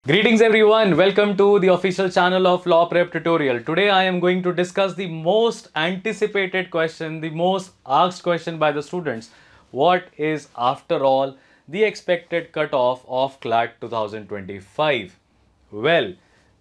Greetings everyone, welcome to the official channel of Law Prep Tutorial. Today I am going to discuss the most anticipated question, the most asked question by the students. What is after all the expected cutoff of CLAT 2025? Well,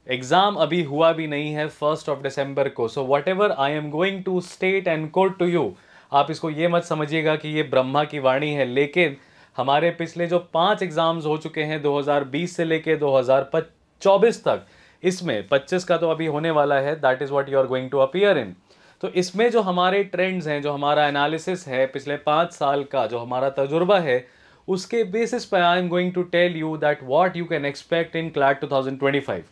exam अभी हुआ भी नहीं है 1 दिसंबर को. So whatever I am going to state and quote to you, आप इसको ये मत समझिएगा कि ये ब्रह्मा की वाणी है, लेकिन हमारे पिछले जो 5 एग्ज़ाम्स हो चुके हैं 2020 से लेके 2024 तक, इसमें 25 का तो अभी होने वाला है, that is what you are going to appear in. तो इसमें जो हमारे ट्रेंड्स हैं, जो हमारा एनालिसिस है, पिछले 5 साल का जो हमारा तजुर्बा है, उसके बेसिस पर I am going to tell you that what you can expect in CLAT 2025.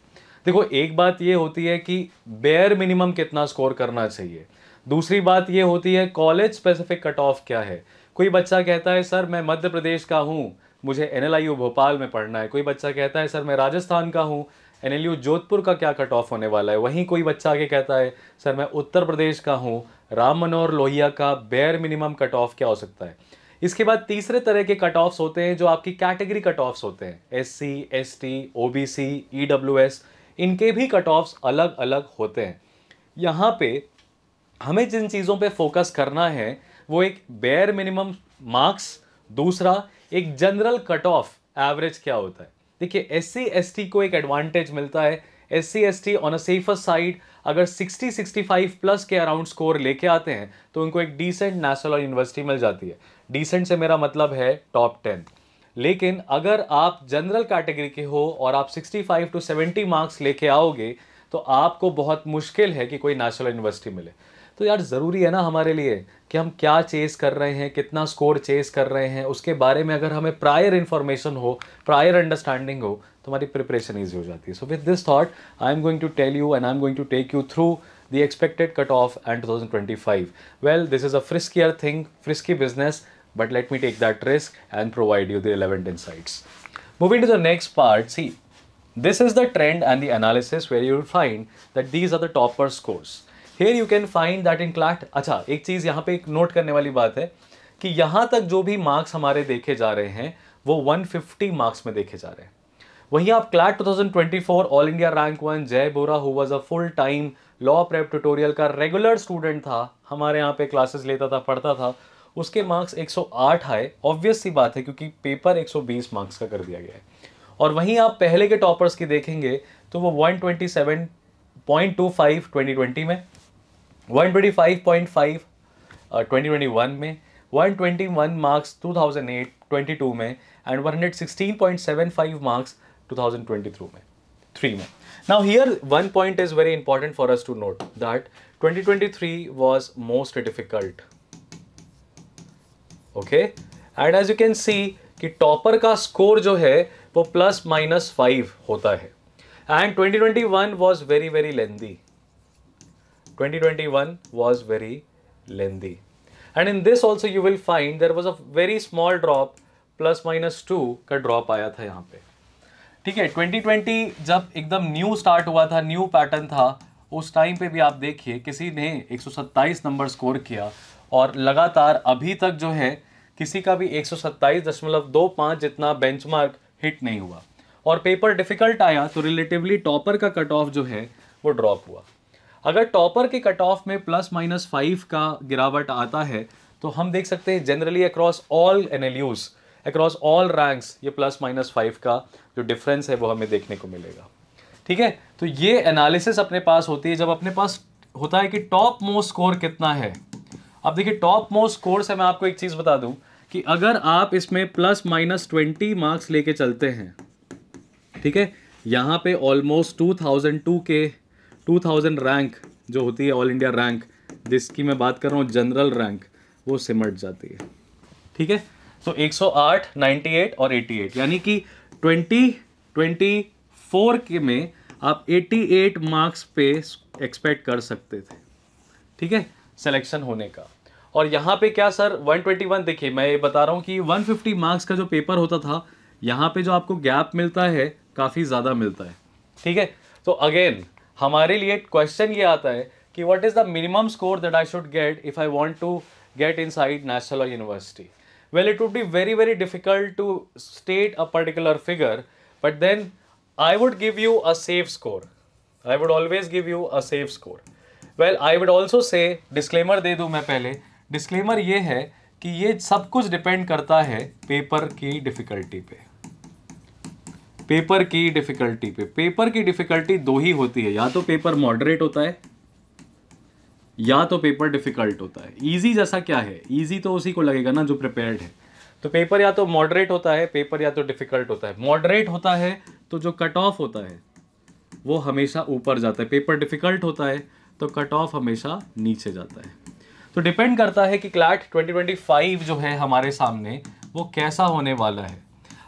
देखो, एक बात ये होती है कि बेयर मिनिमम कितना स्कोर करना चाहिए. दूसरी बात ये होती है कॉलेज स्पेसिफिक कट ऑफ क्या है. कोई बच्चा कहता है सर मैं मध्य प्रदेश का हूँ, मुझे एनएलआईयू भोपाल में पढ़ना है. कोई बच्चा कहता है सर मैं राजस्थान का हूँ, एनएलयू जोधपुर का क्या कट ऑफ होने वाला है. वहीं कोई बच्चा आगे कहता है सर मैं उत्तर प्रदेश का हूँ, राम मनोहर लोहिया का बेयर मिनिमम कट ऑफ क्या हो सकता है. इसके बाद तीसरे तरह के कट ऑफ्स होते हैं जो आपकी कैटेगरी कट ऑफ्स होते हैं. एससी, एसटी, ओबीसी, ईडब्ल्यूएस, इनके भी कट ऑफ्स अलग अलग होते हैं. यहाँ पे हमें जिन चीज़ों पे फोकस करना है वो एक बेयर मिनिमम मार्क्स, दूसरा एक जनरल कट ऑफ एवरेज क्या होता है. देखिए, एससी एसटी को एक एडवांटेज मिलता है. SC ST on a safer side अगर 60-65 प्लस के अराउंड स्कोर लेके आते हैं तो उनको एक डिसेंट नेशनल यूनिवर्सिटी मिल जाती है. डिसेंट से मेरा मतलब है टॉप 10. लेकिन अगर आप जनरल कैटेगरी के हो और आप 65 to 70 मार्क्स लेके आओगे तो आपको बहुत मुश्किल है कि कोई नेशनल यूनिवर्सिटी मिले. तो यार ज़रूरी है ना हमारे लिए कि हम क्या चेस कर रहे हैं, कितना स्कोर चेस कर रहे हैं, उसके बारे में अगर हमें प्रायर इन्फॉर्मेशन हो, प्रायर अंडरस्टैंडिंग हो, तो हमारी प्रिपरेशन ईजी हो जाती है. So with this thought I am going to tell you and I am going to take you through the expected cutoff and 2025. Well, this is a friskier thing, frisky business, but let me take that risk and provide you the relevant insights. Moving to the next part, see, this is the trend and the analysis where you will find that these are the topper scores. Here you can find that in CLAT. अच्छा, एक चीज़ यहाँ पे एक note करने वाली बात है कि यहाँ तक जो भी मार्क्स हमारे देखे जा रहे हैं वो 150 मार्क्स में देखे जा रहे हैं. वहीं आप CLAT 2024 all India rank 1 Jay Bora who was a full time law prep tutorial का रेगुलर स्टूडेंट था, हमारे यहाँ पे क्लासेस लेता था, पढ़ता था, उसके मार्क्स 108 आए. ऑब्वियस सी बात है क्योंकि पेपर 120 मार्क्स का कर दिया गया है. और वहीं आप पहले के टॉपर्स की देखेंगे तो वो 127.25 2020 में, 125.5 2021 में, 121 मार्क्स 2008-22 में एंड 116.75 मार्क्स 2023 में. Now here one point is very important for us to note that 2023 was most difficult. Okay, and as you can see कि टॉपर का स्कोर जो है वो +-5 होता है. And 2021 was very very lengthy. 2021 was very lengthy. And in this also you will find there was a very small drop, +-2 का drop आया था यहाँ पे. ठीक है, 2020 जब एकदम न्यू स्टार्ट हुआ था, न्यू पैटर्न था, उस टाइम पे भी आप देखिए किसी ने 127 नंबर स्कोर किया और लगातार अभी तक जो है किसी का भी 127.25 जितना बेंचमार्क हिट नहीं हुआ. और पेपर डिफिकल्ट आया तो रिलेटिवली टॉपर का कट ऑफ जो है वो ड्रॉप हुआ. अगर टॉपर के कट ऑफ में +-5 का गिरावट आता है तो हम देख सकते हैं generally across all NLUs, across all ranks, ये +-5 का जो डिफरेंस है वो हमें देखने को मिलेगा. ठीक है, तो ये एनालिसिस अपने पास होती है जब अपने पास होता है कि टॉप मोस्ट स्कोर कितना है. अब देखिए, टॉप मोस्ट स्कोर से मैं आपको एक चीज़ बता दूं कि अगर आप इसमें +-20 मार्क्स लेके चलते हैं, ठीक है, यहाँ पे ऑलमोस्ट 2000 रैंक जो होती है ऑल इंडिया रैंक, जिसकी मैं बात कर रहा हूँ जनरल रैंक, वो सिमट जाती है. ठीक है, तो 108, 98 और 88, यानी कि 2024 के में आप 88 मार्क्स पे एक्सपेक्ट कर सकते थे. ठीक है, सिलेक्शन होने का. और यहाँ पे क्या सर 121, देखिए मैं ये बता रहा हूँ कि 150 मार्क्स का जो पेपर होता था, यहाँ पे जो आपको गैप मिलता है काफ़ी ज़्यादा मिलता है. ठीक है, तो अगेन हमारे लिए क्वेश्चन ये आता है कि what is the minimum score that I should get if I want to get inside national university. Well, it would be very very difficult to state a particular figure, but then I would give you a safe score. I would always give you a safe score. Well, I would also say, disclaimer दे दूं मैं पहले, disclaimer ये है कि ये सब कुछ डिपेंड करता है पेपर की डिफिकल्टी पे। पेपर की डिफिकल्टी पे, पेपर की डिफिकल्टी दो ही होती है, या तो पेपर मॉडरेट होता है या तो पेपर डिफिकल्ट होता है। इजी जैसा क्या है, इजी तो उसी को लगेगा ना जो प्रिपेयर्ड है। तो पेपर या तो मॉडरेट होता है, पेपर या तो डिफिकल्ट होता है। मॉडरेट होता है तो जो कट ऑफ होता है वो हमेशा ऊपर जाता है, पेपर डिफिकल्ट होता है तो कट ऑफ हमेशा नीचे जाता है। तो डिपेंड करता है कि क्लैट 2025 जो है हमारे सामने वो कैसा होने वाला है।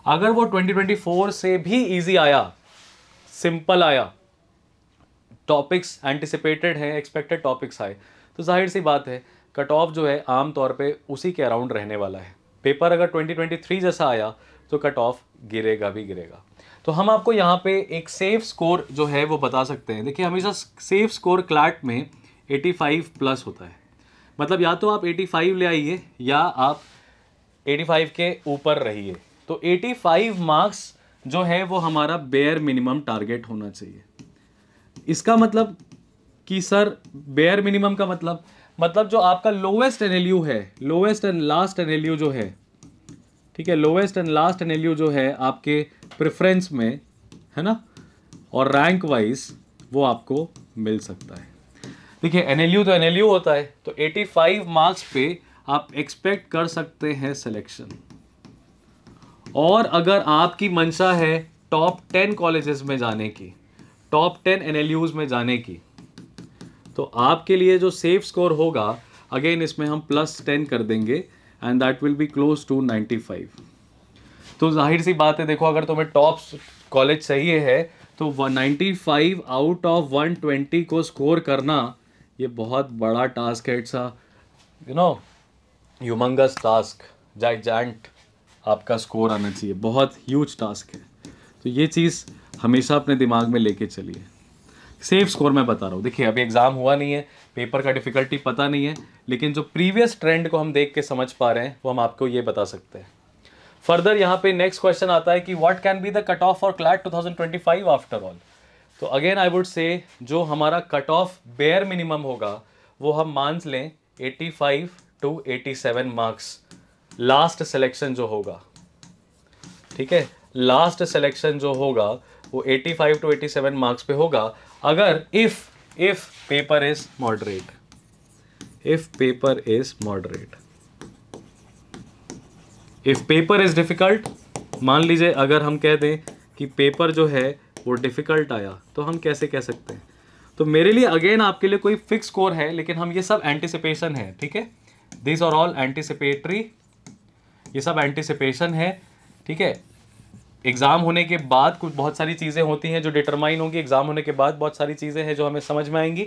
अगर वो 2024 से भी इजी आया, सिंपल आया, टॉपिक्स एंटिसिपेटेड है, एक्सपेक्टेड टॉपिक्स आए, तो जाहिर सी बात है कट ऑफ जो है आम तौर पे उसी के अराउंड रहने वाला है। पेपर अगर 2023 जैसा आया तो कट ऑफ गिरेगा भी गिरेगा। तो हम आपको यहाँ पे एक सेफ स्कोर जो है वो बता सकते हैं। देखिए, हमेशा सेफ स्कोर क्लैट में 85 प्लस होता है, मतलब या तो आप 85 ले आइए या आप 85 के ऊपर रहिए। तो 85 मार्क्स जो है वो हमारा बेयर मिनिमम टारगेट होना चाहिए। इसका मतलब कि सर बेयर मिनिमम का मतलब जो आपका लोवेस्ट एनएलयू है, लोवेस्ट एंड लास्ट एनएलयू जो है, ठीक है, लोवेस्ट एंड लास्ट एनएलयू जो है आपके प्रेफरेंस में है ना, और रैंक वाइज वो आपको मिल सकता है। देखिए, एनएलयू तो एनएलयू होता है, तो 85 मार्क्स पे आप एक्सपेक्ट कर सकते हैं सिलेक्शन। और अगर आपकी मंशा है टॉप 10 कॉलेजेस में जाने की, टॉप 10 एनएलयूज में जाने की, तो आपके लिए जो सेफ स्कोर होगा, अगेन इसमें हम +10 कर देंगे and that will be close to 95। तो जाहिर सी बात है, देखो अगर तुम्हें टॉप कॉलेज चाहिए है तो 95 आउट ऑफ 120 को स्कोर करना ये बहुत बड़ा टास्क है। इट्स ह्यूमंगस टास्क, जाइजेंट आपका स्कोर आना चाहिए, बहुत ह्यूज टास्क है। तो ये चीज़ हमेशा अपने दिमाग में लेके चलिए। सेफ स्कोर मैं बता रहा हूँ। देखिए, अभी एग्ज़ाम हुआ नहीं है, पेपर का डिफ़िकल्टी पता नहीं है, लेकिन जो प्रीवियस ट्रेंड को हम देख के समझ पा रहे हैं वो हम आपको ये बता सकते हैं। फर्दर यहाँ पे नेक्स्ट क्वेश्चन आता है कि what can be the cut off for CLAT 2025 after all. तो अगेन आई वुड से जो हमारा कट ऑफ बेयर मिनिमम होगा वो हम मान लें 85 to 87 मार्क्स लास्ट सिलेक्शन जो होगा, ठीक है, लास्ट सिलेक्शन जो होगा वो 85 to 87 मार्क्स पे होगा। अगर if paper is moderate, if paper is moderate, if paper is difficult, मान लीजिए अगर हम कह दें कि पेपर जो है वो डिफिकल्ट आया, तो हम कैसे कह सकते हैं। तो मेरे लिए अगेन आपके लिए कोई फिक्स स्कोर है, लेकिन हम ये सब एंटिसिपेशन है, ठीक है, दिस आर ऑल एंटिसिपेटरी, ये सब एंटिसिपेशन है, ठीक है। एग्ज़ाम होने के बाद कुछ बहुत सारी चीज़ें होती हैं जो डिटरमाइन होंगी, एग्ज़ाम होने के बाद बहुत सारी चीज़ें हैं जो हमें समझ में आएंगी।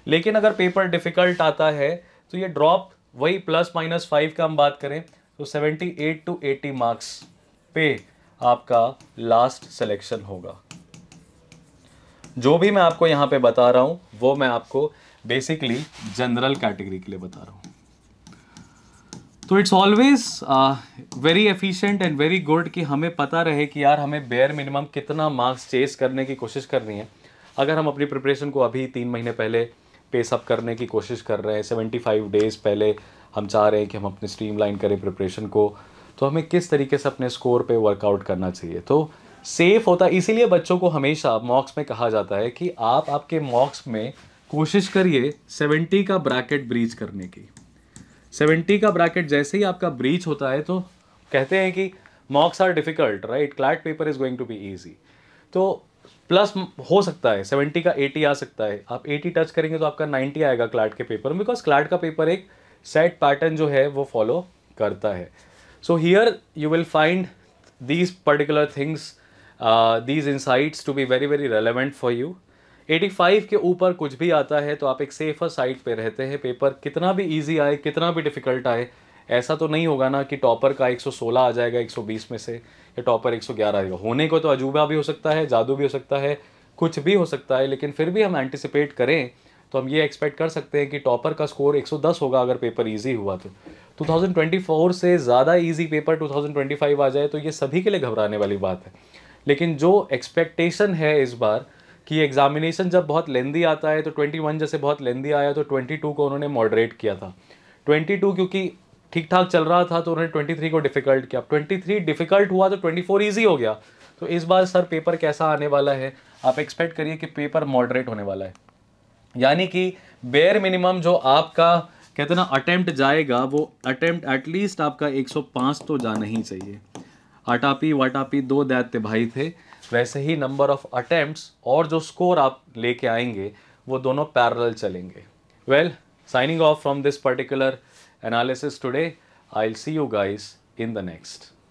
लेकिन अगर पेपर डिफ़िकल्ट आता है तो ये ड्रॉप वही +-5 का हम बात करें तो 78 to 80 मार्क्स पे आपका लास्ट सिलेक्शन होगा। जो भी मैं आपको यहाँ पे बता रहा हूँ वो मैं आपको बेसिकली जनरल कैटेगरी के लिए बता रहा हूँ। तो it's always very efficient and very good कि हमें पता रहे कि यार हमें बेयर मिनिमम कितना मार्क्स चेस करने की कोशिश करनी है। अगर हम अपनी प्रिपरेशन को अभी 3 महीने पहले पेस अप करने की कोशिश कर रहे हैं, 75 डेज़ पहले हम चाह रहे हैं कि हम अपने स्ट्रीमलाइन करें प्रिपरेशन को, तो हमें किस तरीके से अपने स्कोर पे वर्कआउट करना चाहिए। तो सेफ होता है, इसीलिए बच्चों को हमेशा मॉक्स में कहा जाता है कि आप आपके मॉक्स में कोशिश करिए 70 का ब्रैकेट ब्रीच करने की। 70 का ब्रैकेट जैसे ही आपका ब्रीच होता है तो कहते हैं कि mocks are difficult, right, CLAT paper is going to be easy. तो प्लस हो सकता है 70 का 80 आ सकता है, आप 80 टच करेंगे तो आपका 90 आएगा क्लैट के पेपर में, बिकॉज क्लैट का पेपर एक सेट पैटर्न जो है वो फॉलो करता है। So here you will find these particular things, these insights to be very very relevant for you. 85 के ऊपर कुछ भी आता है तो आप एक सेफर साइड पे रहते हैं। पेपर कितना भी इजी आए, कितना भी डिफ़िकल्ट आए, ऐसा तो नहीं होगा ना कि टॉपर का 116 आ जाएगा 120 में से, या टॉपर 111 आएगा। होने को तो अजूबा भी हो सकता है, जादू भी हो सकता है, कुछ भी हो सकता है, लेकिन फिर भी हम एंटिसिपेट करें तो हम ये एक्सपेक्ट कर सकते हैं कि टॉपर का स्कोर 110 होगा अगर पेपर ईजी हुआ तो। 2024 से ज़्यादा ईजी पेपर 2025 आ जाए तो ये सभी के लिए घबराने वाली बात है। लेकिन जो एक्सपेक्टेशन है इस बार कि एग्जामिनेशन जब बहुत लेंदी आता है तो 21 जैसे बहुत लेंदी आया तो 22 को उन्होंने मॉडरेट किया था। 22 क्योंकि ठीक ठाक चल रहा था तो उन्होंने 23 को डिफ़िकल्ट किया। 23 डिफ़िकल्ट हुआ तो 24 ईजी हो गया। तो इस बार सर पेपर कैसा आने वाला है, आप एक्सपेक्ट करिए कि पेपर मॉडरेट होने वाला है। यानी कि बेयर मिनिमम जो आपका कहते हैं ना अटेम्प्ट जाएगा, वो अटेम्प्ट एटलीस्ट आपका 105 तो जाना ही चाहिए। आटापी वाटापी दो दैत्य भाई थे, वैसे ही नंबर ऑफ अटेम्प्ट्स और जो स्कोर आप लेके आएंगे वो दोनों पैरेलल चलेंगे। Well, signing off from this particular analysis today, I will see you guys in the next.